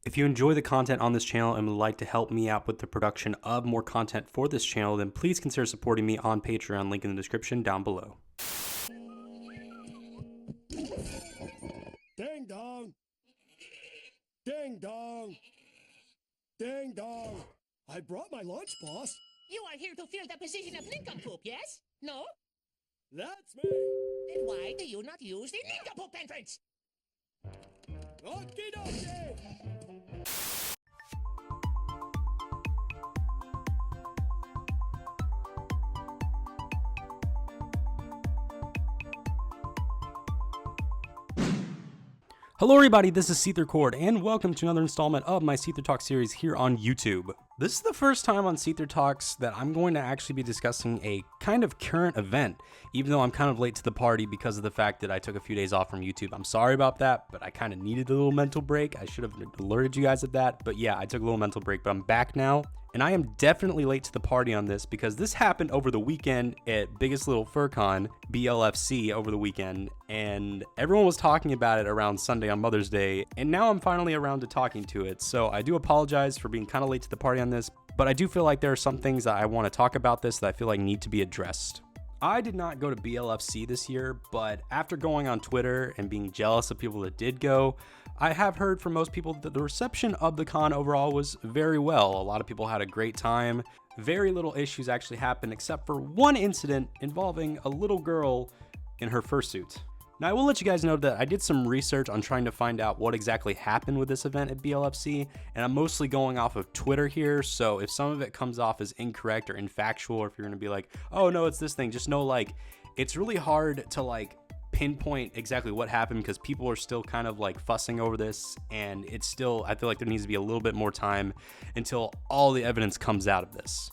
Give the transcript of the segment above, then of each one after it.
If you enjoy the content on this channel and would like to help me out with the production of more content for this channel, then please consider supporting me on Patreon, link in the description down below. Ding dong! Ding dong! Ding dong! I brought my lunch, boss. You are here to fill the position of nincompoop, yes? No? That's me. Then why do you not use the nincompoop entrance? Okie dokie! Hello everybody, this is SeetherCord, and welcome to another installment of my SeetherTalks series here on YouTube. This is the first time on SeetherTalks that I'm going to actually be discussing a kind of current event, even though I'm kind of late to the party because of the fact that I took a few days off from YouTube. I'm sorry about that, but I kind of needed a little mental break. I should have alerted you guys of that, but yeah, I took a little mental break, but I'm back now. And I am definitely late to the party on this because this happened over the weekend at Biggest Little Fur Con, BLFC, over the weekend, and everyone was talking about it around Sunday on Mother's Day, and now I'm finally around to talking to it. So I do apologize for being kind of late to the party on this, but I do feel like there are some things that I want to talk about this that I feel like need to be addressed. I did not go to BLFC this year, but after going on Twitter and being jealous of people that did go, I have heard from most people that the reception of the con overall was very well. A lot of people had a great time. Very little issues actually happened except for one incident involving a little girl in her fursuit. Now, I will let you guys know that I did some research on trying to find out what exactly happened with this event at BLFC, and I'm mostly going off of Twitter here, so if some of it comes off as incorrect or infactual, or if you're gonna be like, oh no, it's this thing, just know like, it's really hard to pinpoint exactly what happened because people are still kind of fussing over this, and it's still, I feel like there needs to be a little bit more time until all the evidence comes out of this.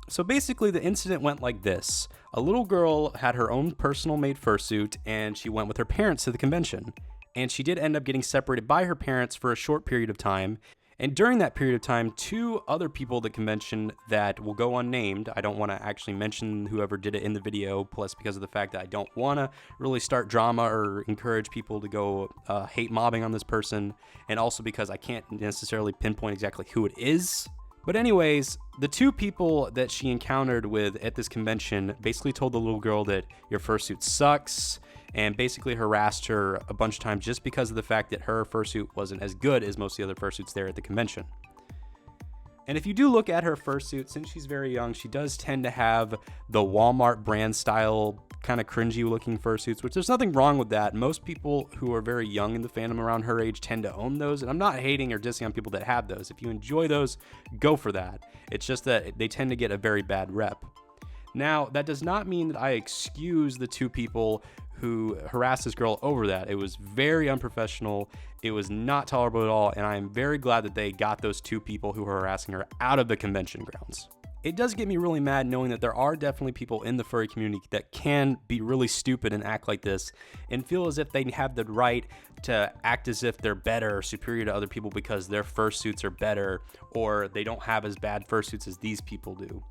So basically the incident went like this. A little girl had her own personal made fursuit and she went with her parents to the convention. And she did end up getting separated by her parents for a short period of time. And during that period of time, two other people at the convention that will go unnamed, I don't want to actually mention whoever did it in the video, plus because of the fact that I don't want to really start drama or encourage people to go hate mobbing on this person, and also because I can't necessarily pinpoint exactly who it is. But anyways, the two people that she encountered with at this convention basically told the little girl that your fursuit sucks, and basically harassed her a bunch of times just because of the fact that her fursuit wasn't as good as most of the other fursuits there at the convention. And if you do look at her fursuit, since she's very young, she does tend to have the Walmart brand style kind of cringy looking fursuits, which there's nothing wrong with that. Most people who are very young in the fandom around her age tend to own those, and I'm not hating or dissing on people that have those. If you enjoy those, go for that. It's just that they tend to get a very bad rep. Now, that does not mean that I excuse the two people who harassed this girl over that. It was very unprofessional. It was not tolerable at all, and I am very glad that they got those two people who were harassing her out of the convention grounds. It does get me really mad knowing that there are definitely people in the furry community that can be really stupid and act like this and feel as if they have the right to act as if they're better or superior to other people because their fursuits are better or they don't have as bad fursuits as these people do.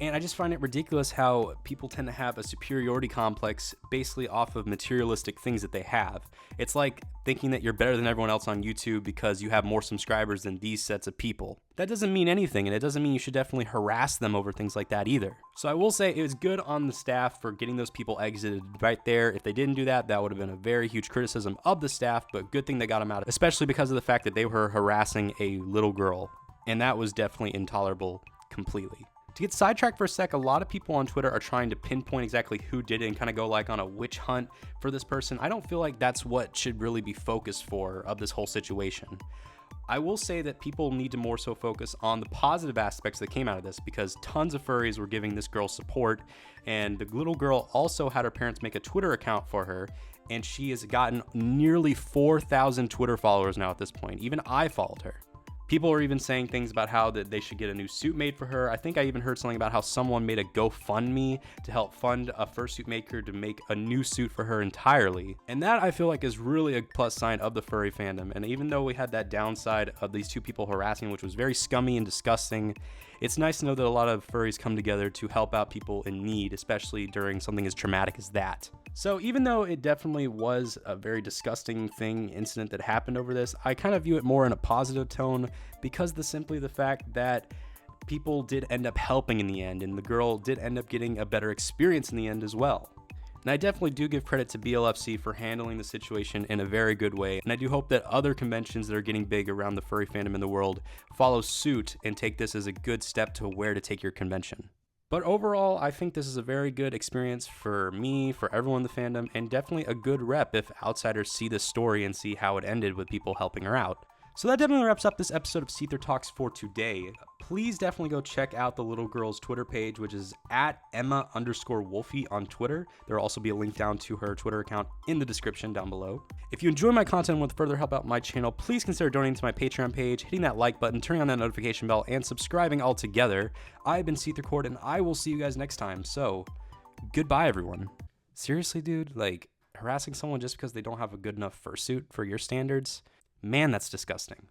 And I just find it ridiculous how people tend to have a superiority complex basically off of materialistic things that they have. It's like thinking that you're better than everyone else on YouTube because you have more subscribers than these sets of people. That doesn't mean anything, and it doesn't mean you should definitely harass them over things like that either. So I will say it was good on the staff for getting those people exited right there. If they didn't do that, that would have been a very huge criticism of the staff, but good thing they got them out, especially because of the fact that they were harassing a little girl. And that was definitely intolerable completely. To get sidetracked for a sec, a lot of people on Twitter are trying to pinpoint exactly who did it and kind of go on a witch hunt for this person. I don't feel like that's what should really be focused for of this whole situation. I will say that people need to more so focus on the positive aspects that came out of this because tons of furries were giving this girl support, and the little girl also had her parents make a Twitter account for her, and she has gotten nearly 4,000 Twitter followers now at this point. Even I followed her. People are even saying things about how that they should get a new suit made for her. I think I even heard something about how someone made a GoFundMe to help fund a fursuit maker to make a new suit for her entirely. And that I feel like is really a plus sign of the furry fandom. And even though we had that downside of these two people harassing, which was very scummy and disgusting, it's nice to know that a lot of furries come together to help out people in need, especially during something as traumatic as that. So even though it definitely was a very disgusting incident that happened over this, I kind of view it more in a positive tone because simply the fact that people did end up helping in the end, and the girl did end up getting a better experience in the end as well. And I definitely do give credit to BLFC for handling the situation in a very good way, and I do hope that other conventions that are getting big around the furry fandom in the world follow suit and take this as a good step to where to take your convention. But overall, I think this is a very good experience for me, for everyone in the fandom, and definitely a good rep if outsiders see this story and see how it ended with people helping her out. So that definitely wraps up this episode of SeetherTalks for today. Please definitely go check out the little girl's Twitter page, which is at Emma_Wolfie on Twitter. There will also be a link down to her Twitter account in the description down below. If you enjoy my content and want to further help out my channel, please consider donating to my Patreon page, hitting that like button, turning on that notification bell, and subscribing all together. I've been SeetherCord, and I will see you guys next time. So, goodbye, everyone. Seriously, dude, like, harassing someone just because they don't have a good enough fursuit for your standards? Man, that's disgusting.